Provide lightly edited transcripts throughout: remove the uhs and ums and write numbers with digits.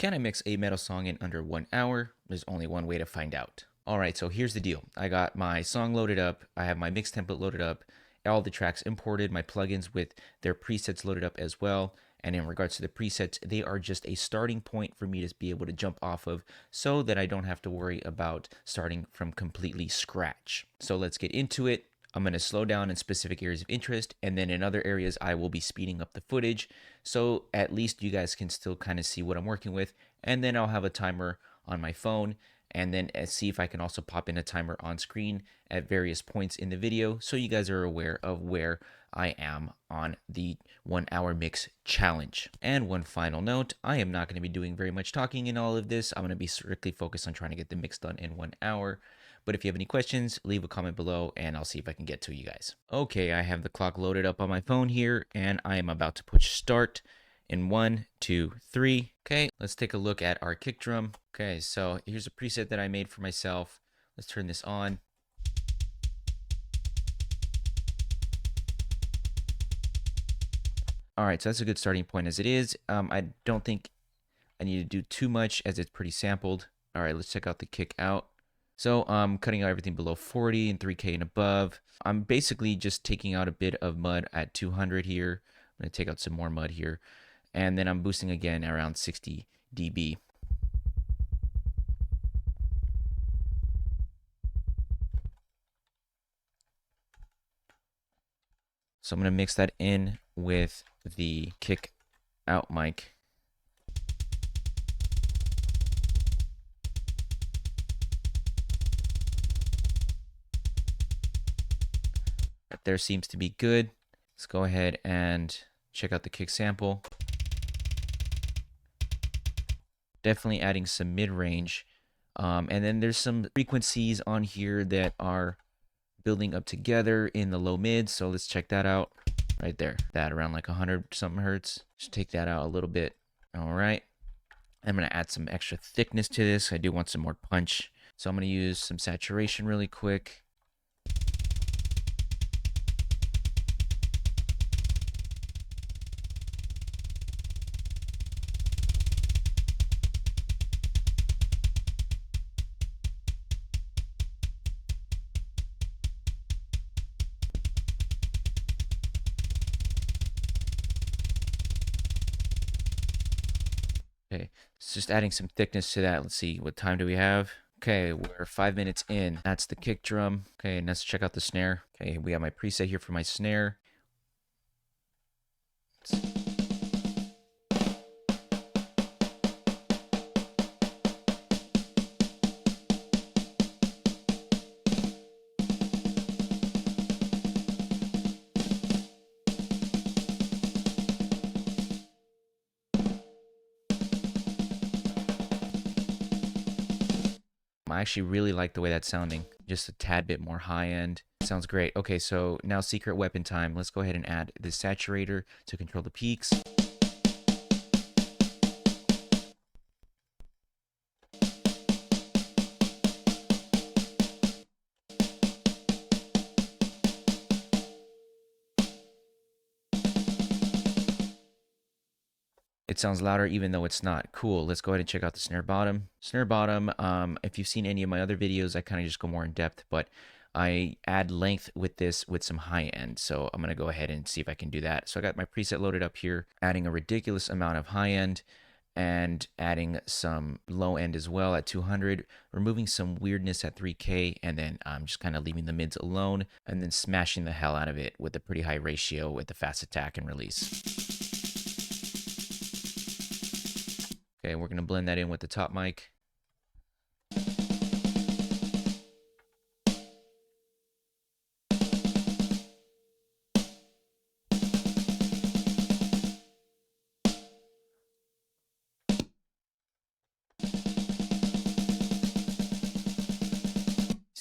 Can I mix a metal song in under 1 hour? There's only one way to find out. Alright, so here's the deal. I got my song loaded up, I have my mix template loaded up, all the tracks imported, my plugins with their presets loaded up as well. And in regards to the presets, they are just a starting point for me to be able to jump off of so that I don't have to worry about starting from completely scratch. So let's get into it. I'm going to slow down in specific areas of interest, and then in other areas, I will be speeding up the footage. So at least you guys can still kind of see what I'm working with. And then I'll have a timer on my phone, and then see if I can also pop in a timer on screen at various points in the video so you guys are aware of where I am on the 1 hour mix challenge. And one final note, I am not going to be doing very much talking in all of this. I'm going to be strictly focused on trying to get the mix done in 1 hour. But if you have any questions, leave a comment below and I'll see if I can get to you guys. Okay, I have the clock loaded up on my phone here and I am about to push start in 1, 2, 3. Okay, let's take a look at our kick drum. Okay, so here's a preset that I made for myself. Let's turn this on. All right, so that's a good starting point as it is. I don't think I need to do too much as it's pretty sampled. All right, let's check out the kick out. So I'm cutting out everything below 40 and 3K and above. I'm basically just taking out a bit of mud at 200 here. I'm going to take out some more mud here. And then I'm boosting again around 60 dB. So I'm going to mix that in with the kick out mic. That there seems to be good. Let's go ahead and check out the kick sample. Definitely adding some mid-range. And then there's some frequencies on here that are building up together in the low mid. So let's check that out right there. That around like 100 something hertz. Just take that out a little bit. All right. I'm going to add some extra thickness to this. I do want some more punch. So I'm going to use some saturation really quick. Okay, it's just adding some thickness to that. Let's see, what time do we have? Okay, we're 5 minutes in. That's the kick drum. Okay, and let's check out the snare. Okay, we have my preset here for my snare. I actually really like the way that's sounding. Just a tad bit more high end. Sounds great. Okay, so now secret weapon time. Let's go ahead and add the saturator to control the peaks. It sounds louder even though it's not. Cool. Let's go ahead and check out the snare bottom. Snare bottom, if you've seen any of my other videos, I kind of just go more in depth, but I add length with this with some high end. So I'm going to go ahead and see if I can do that. So I got my preset loaded up here, adding a ridiculous amount of high end and adding some low end as well at 200, removing some weirdness at 3K, and then I'm just kind of leaving the mids alone and then smashing the hell out of it with a pretty high ratio with the fast attack and release. Okay, we're going to blend that in with the top mic.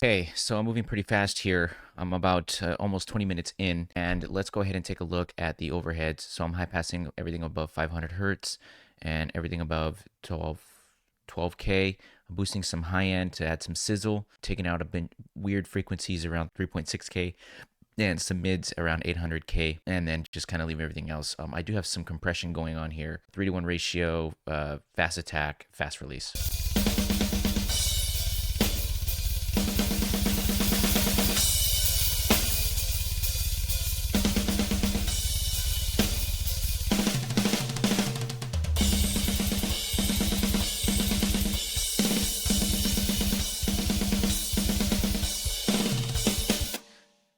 Okay, so I'm moving pretty fast here. I'm about almost 20 minutes in, and let's go ahead and take a look at the overheads. So I'm high passing everything above 500 hertz and everything above 12K. I'm boosting some high end to add some sizzle, taking out a bit weird frequencies around 3.6K and some mids around 800K, and then just kind of leave everything else. I do have some compression going on here, 3-to-1 ratio, fast attack, fast release.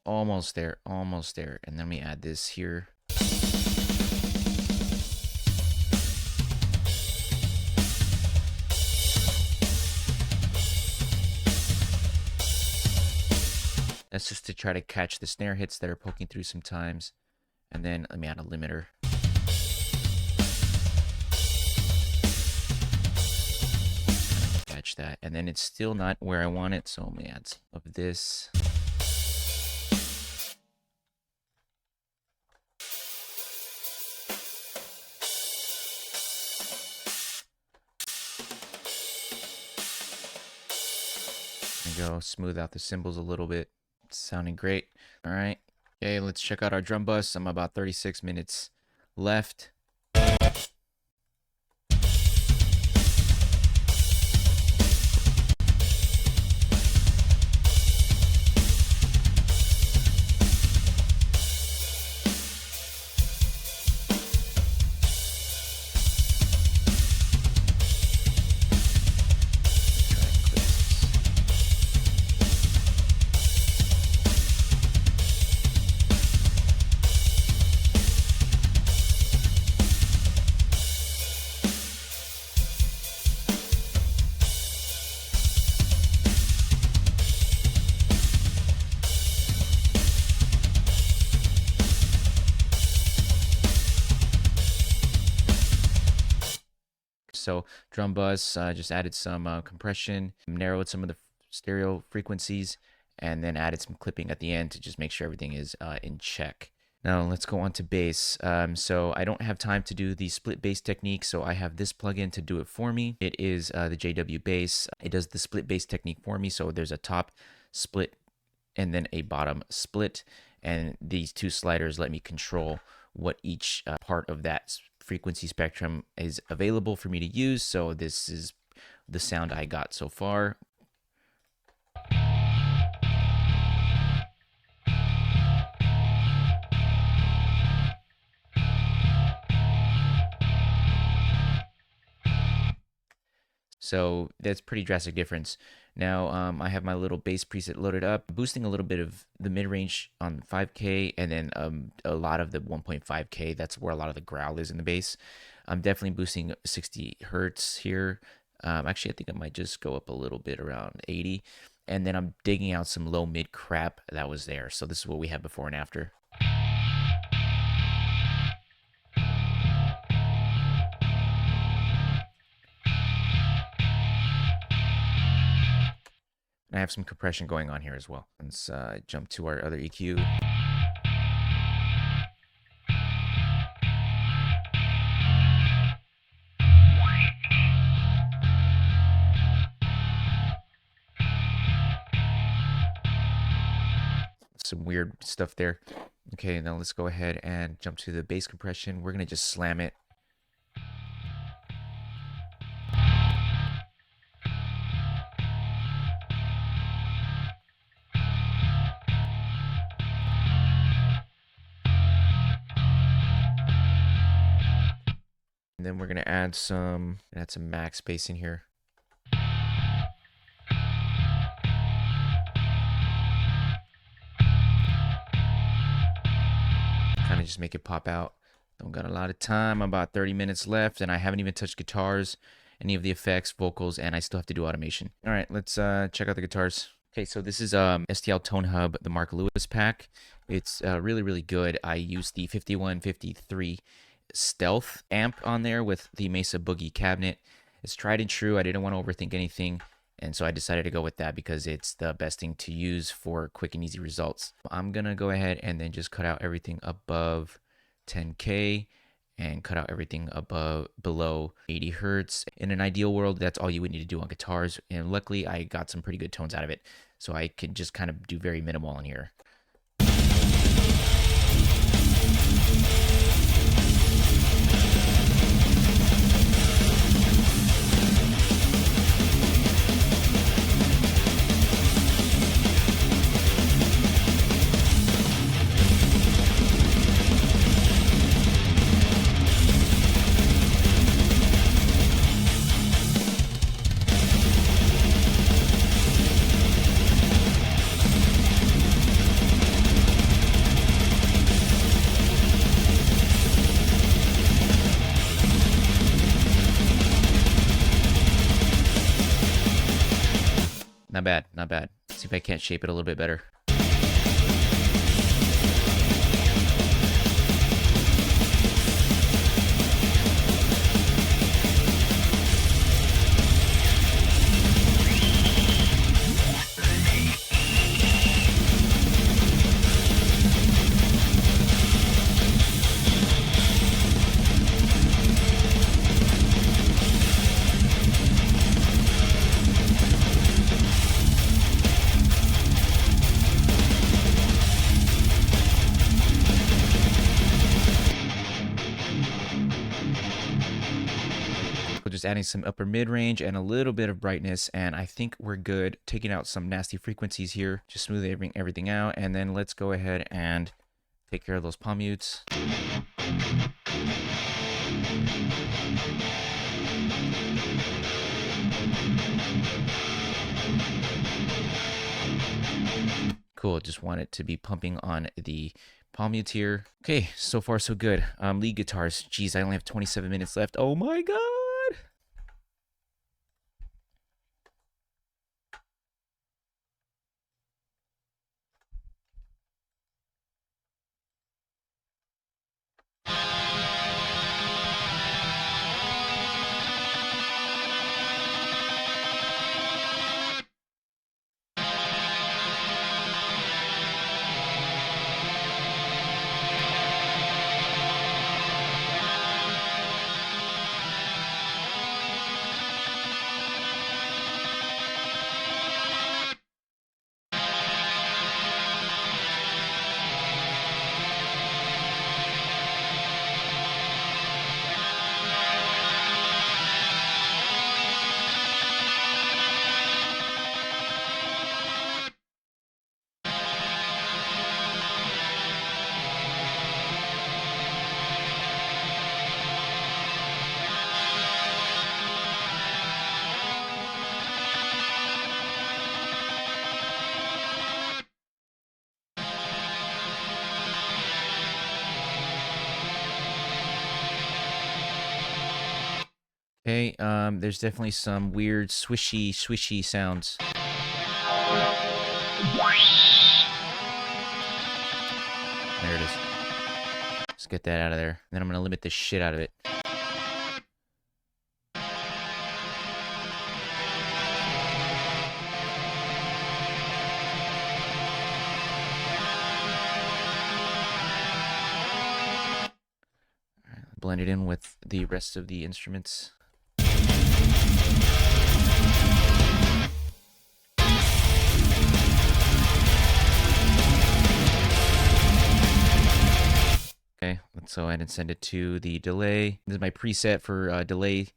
Almost there, almost there. And then we add this here. That's just to try to catch the snare hits that are poking through sometimes. And then let me add a limiter. Catch that. And then it's still not where I want it, so I'm gonna add some of this. Go smooth out the cymbals a little bit. It's sounding great. All right. Okay, let's check out our drum bus. I'm about 36 minutes left. So drum bus, just added some compression, narrowed some of the stereo frequencies, and then added some clipping at the end to just make sure everything is in check. Now let's go on to bass. So I don't have time to do the split bass technique, so I have this plugin to do it for me. It is the JW Bass. It does the split bass technique for me. So there's a top split and then a bottom split, and these two sliders let me control what each part of that frequency spectrum is available for me to use. So this is the sound I got so far. So that's pretty drastic difference. Now I have my little bass preset loaded up, boosting a little bit of the mid-range on 5K, and then a lot of the 1.5K. That's where a lot of the growl is in the bass. I'm definitely boosting 60 hertz here. Actually, I think I might just go up a little bit around 80. And then I'm digging out some low mid crap that was there. So this is what we have before and after. I have some compression going on here as well. Let's jump to our other EQ. Some weird stuff there. Okay, now let's go ahead and jump to the bass compression. We're gonna just slam it. And then we're gonna add some max bass in here. Kind of just make it pop out. Don't got a lot of time, about 30 minutes left, and I haven't even touched guitars, any of the effects, vocals, and I still have to do automation. All right, let's check out the guitars. Okay, so this is STL Tone Hub, the Mark Lewis pack. It's really, really good. I used the 5153 Stealth amp on there with the Mesa Boogie cabinet. It's tried and true. I didn't want to overthink anything, and so I decided to go with that because it's the best thing to use for quick and easy results. I'm going to go ahead and then just cut out everything above 10K and cut out everything below 80 hertz. In an ideal world, that's all you would need to do on guitars, and luckily I got some pretty good tones out of it, so I could just kind of do very minimal in here. Not bad, not bad. Let's see if I can't shape it a little bit better. Just adding some upper mid-range and a little bit of brightness, and I think we're good. Taking out some nasty frequencies here, just smoothing everything out, and then let's go ahead and take care of those palm mutes. Cool, just want it to be pumping on the palm mutes here. Okay, so far so good. Lead guitars. Jeez, I only have 27 minutes left. Oh my god! Okay, there's definitely some weird swishy sounds. There it is. Let's get that out of there. Then I'm gonna limit the shit out of it. Blend it in with the rest of the instruments. Okay, let's go ahead and send it to the delay. This is my preset for delay.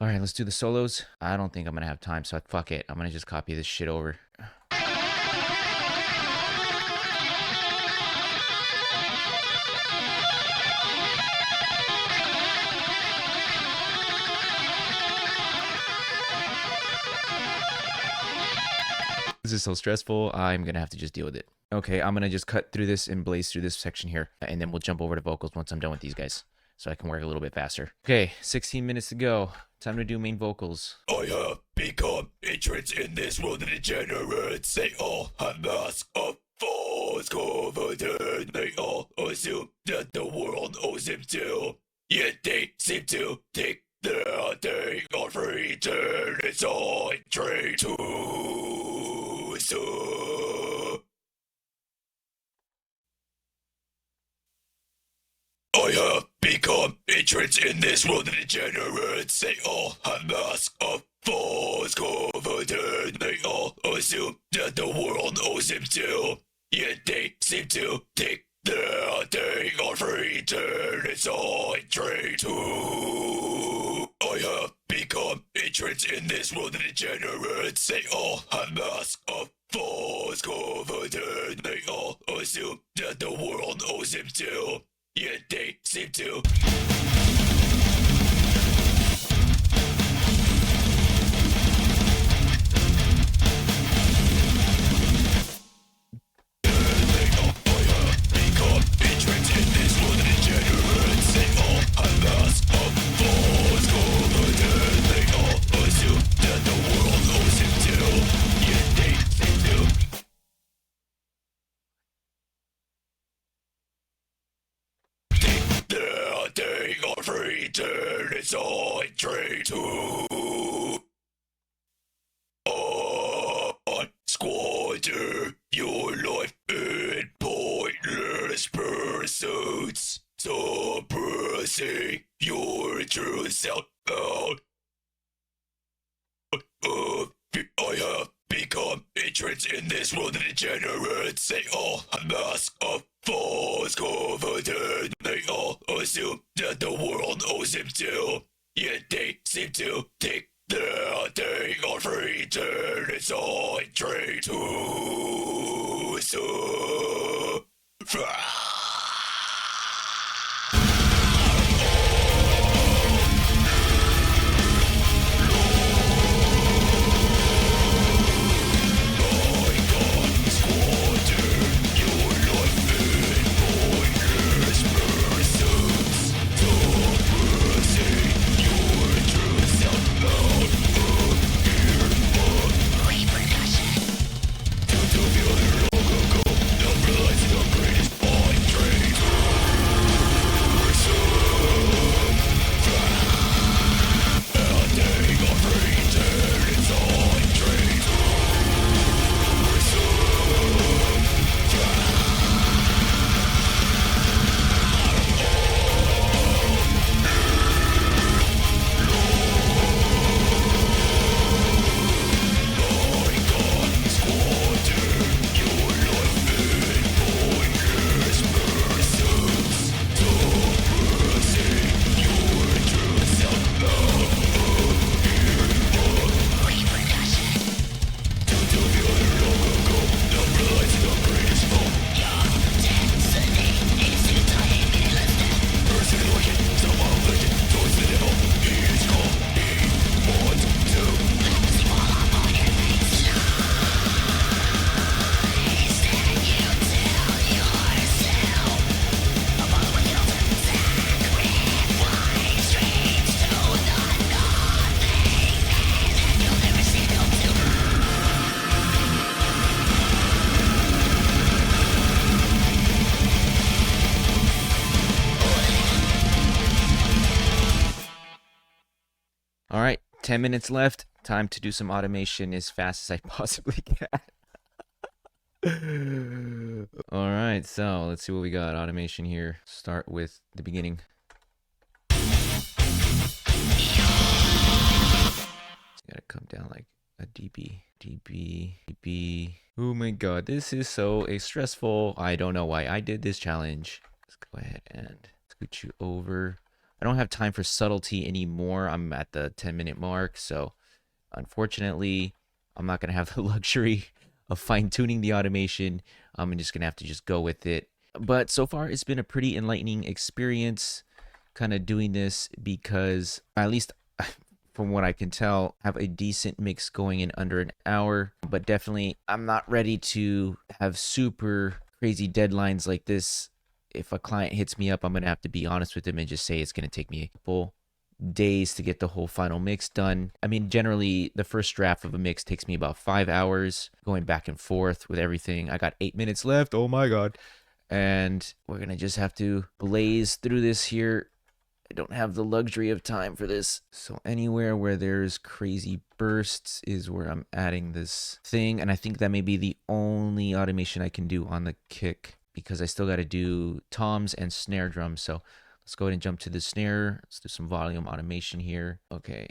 All right, let's do the solos. I don't think I'm gonna have time, so fuck it. I'm gonna just copy this shit over. This is so stressful. I'm gonna have to just deal with it. Okay, I'm gonna just cut through this and blaze through this section here, and then we'll jump over to vocals once I'm done with these guys, so I can work a little bit faster. Okay, 16 minutes to go. Time to do main vocals. I have become entrenched in this world of degenerates. They all have masks of false confidence. They all assume that the world owes them to. Yet they seem to think that they are free to. It's all a trade to awesome. I have become entrants in this world of degenerates. They all have masks of false confidence. They all assume that the world owes them too. Yet they seem to think that they are free to decide trade too. I have become entrants in this world of degenerates. They all have masks of false confidence. They all assume that the world owes them too. Yet they seem to they are free to decide trade too. Squander your life in pointless pursuits, suppressing your true self out. I have become entrants in this world of degenerates. They all have masks of false confidence. They all assume that the world owes them too. Yet they seem to think that they are free to decide trade to so. All right, 10 minutes left. Time to do some automation as fast as I possibly can. All right, so let's see what we got. Automation here. Start with the beginning. It's gotta come down like a dB. Oh my god, this is so stressful. I don't know why I did this challenge. Let's go ahead and scoot you over. I don't have time for subtlety anymore. I'm at the 10-minute mark, so unfortunately, I'm not gonna have the luxury of fine-tuning the automation. I'm just gonna have to just go with it. But so far, it's been a pretty enlightening experience kind of doing this because, at least from what I can tell, have a decent mix going in under an hour. But definitely, I'm not ready to have super crazy deadlines like this. If a client hits me up, I'm gonna have to be honest with them and just say it's gonna take me a couple days to get the whole final mix done. I mean, generally, the first draft of a mix takes me about 5 hours going back and forth with everything. I got 8 minutes left. Oh my god. And we're gonna just have to blaze through this here I don't have the luxury of time for this. So anywhere where there's crazy bursts is where I'm adding this thing. And I think that may be the only automation I can do on the kick, because I still got to do toms and snare drums. So let's go ahead and jump to the snare. Let's do some volume automation here. Okay.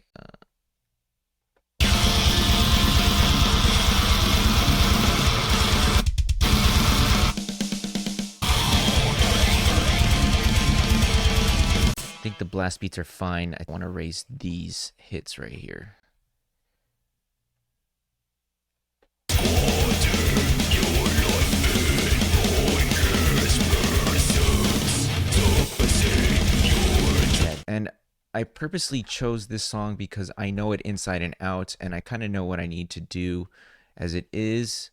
I think the blast beats are fine. I want to raise these hits right here. And I purposely chose this song because I know it inside and out, and I kind of know what I need to do as it is.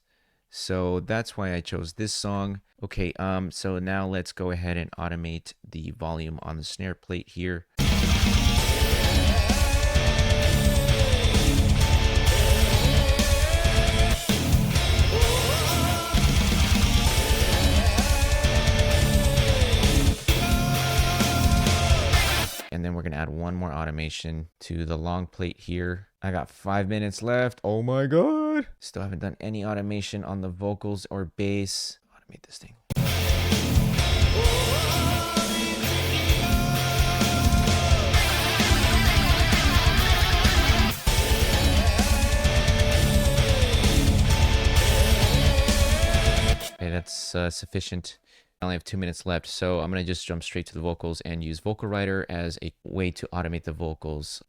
So that's why I chose this song. Okay, so now let's go ahead and automate the volume on the snare plate here. And then we're going to add one more automation to the long plate here. I got 5 minutes left. Oh my God. Still haven't done any automation on the vocals or bass. Automate this thing. Okay, that's sufficient. I only have 2 minutes left, so I'm going to just jump straight to the vocals and use Vocal Writer as a way to automate the vocals.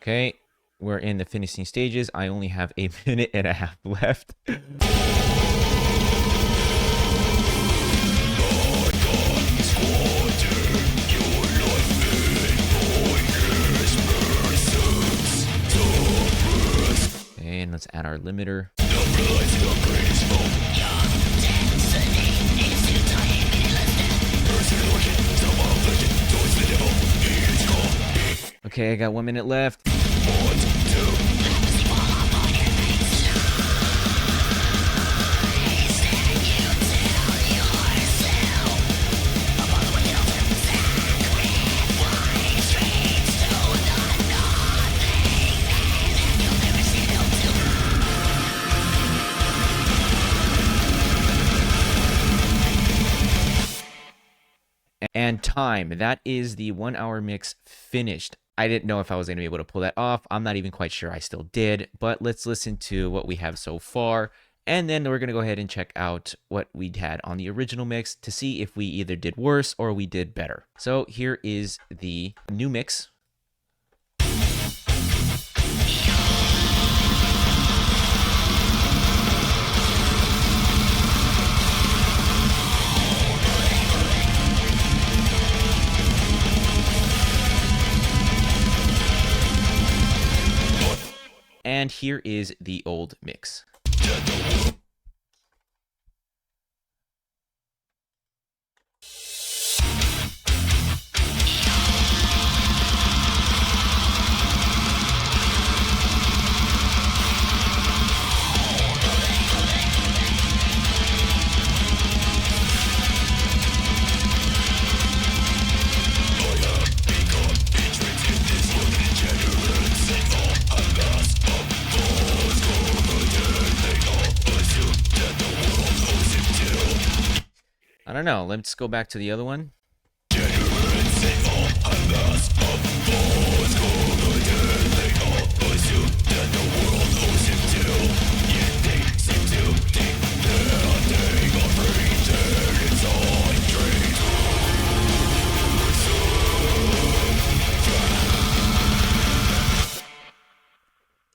Okay, we're in the finishing stages. I only have 1.5 minutes left. Okay, and let's add our limiter. Okay, I got 1 minute left. And time. That is the 1 hour mix finished. I didn't know if I was going to be able to pull that off. I'm not even quite sure I still did, but let's listen to what we have so far. And then we're going to go ahead and check out what we had on the original mix to see if we either did worse or we did better. So here is the new mix. And here is the old mix. I don't know. Let's go back to the other one.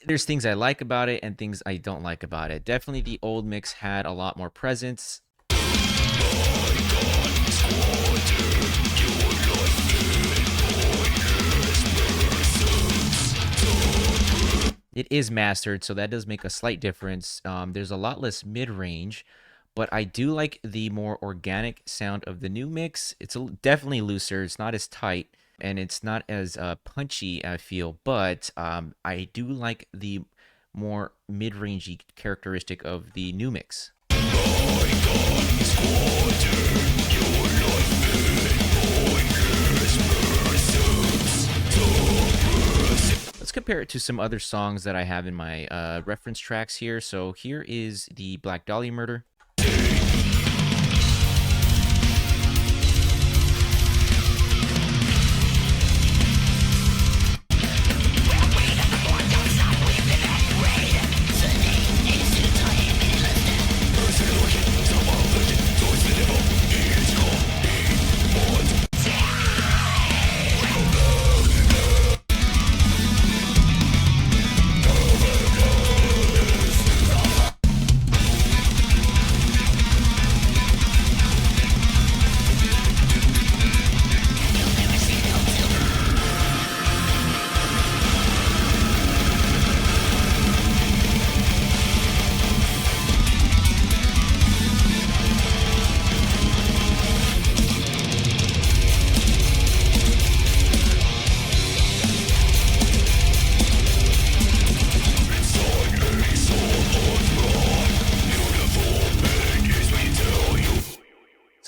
There's things I like about it and things I don't like about it. Definitely the old mix had a lot more presence. It is mastered, so that does make a slight difference. There's a lot less mid-range, but I do like the more organic sound of the new mix. It's definitely looser. It's not as tight, and it's not as punchy, I feel, but I do like the more mid-rangey characteristic of the new mix. Let's compare it to some other songs that I have in my reference tracks here. So here is the Black Dahlia Murder.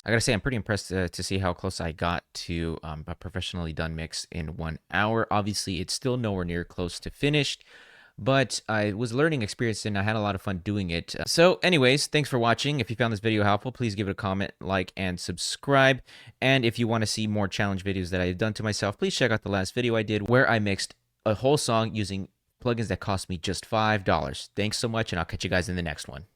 I gotta say, I'm pretty impressed to see how close I got to a professionally done mix in 1 hour. Obviously, it's still nowhere near close to finished, but I was a learning experience and I had a lot of fun doing it. So anyways, thanks for watching. If you found this video helpful, please give it a comment, like, and subscribe. And if you want to see more challenge videos that I've done to myself, please check out the last video I did where I mixed a whole song using plugins that cost me just $5. Thanks so much, and I'll catch you guys in the next one.